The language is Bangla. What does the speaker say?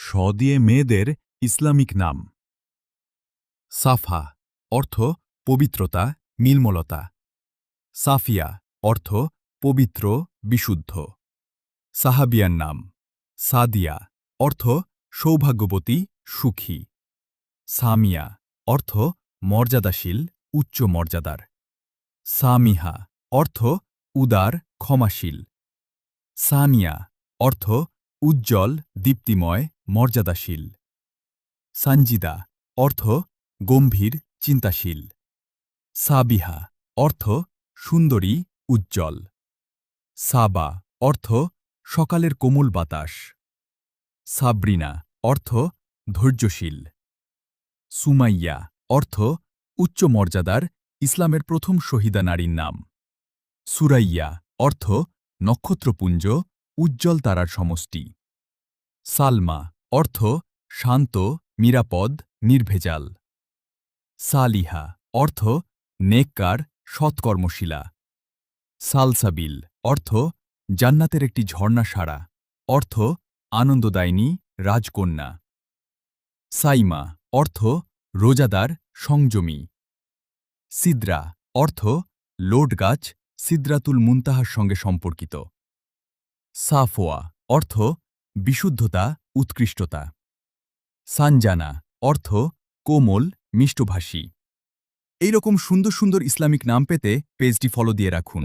স দিয়ে মেয়েদের ইসলামিক নাম। সাফা অর্থ পবিত্রতা, নির্মলতা। সাফিয়া অর্থ পবিত্র, বিশুদ্ধ। সাহাবিয়ার নাম। সাদিয়া অর্থ সৌভাগ্যবতী, সুখী। সামিয়া অর্থ মর্যাদাশীল, উচ্চ মর্যাদার। সামিহা অর্থ উদার, ক্ষমাশীল। সানিয়া অর্থ উজ্জ্বল, দীপ্তিময়, মর্যাদাশীল। সানজিদা অর্থ গম্ভীর, চিন্তাশীল। সাবিহা অর্থ সুন্দরী, উজ্জ্বল। সাবা অর্থ সকালের কোমল বাতাস। সাবরিনা অর্থ ধৈর্যশীল। সুমাইয়া অর্থ উচ্চ মর্যাদার, ইসলামের প্রথম শহীদা নারীর নাম। সুরাইয়া অর্থ নক্ষত্রপুঞ্জ, উজ্জ্বল তারার সমষ্টি। সালমা অর্থ শান্ত, নিরাপদ, নির্ভেজাল। সালিহা অর্থ নেককার, সৎকর্মশীলা। সালসাবিল অর্থ জান্নাতের একটি ঝর্ণা সারা, অর্থ আনন্দদায়িনী, রাজকন্যা। সাইমা অর্থ রোজাদার, সংযমী। সিদরা অর্থ লোট গাছ, সিদরাতুল মুনতাহার সঙ্গে সম্পর্কিত। সাফোয়া অর্থ বিশুদ্ধতা, উৎকৃষ্টতা। সানজানা অর্থ কোমল, মিষ্টভাষী। এইরকম সুন্দর সুন্দর ইসলামিক নাম পেতে পেজটি ফলো দিয়ে রাখুন।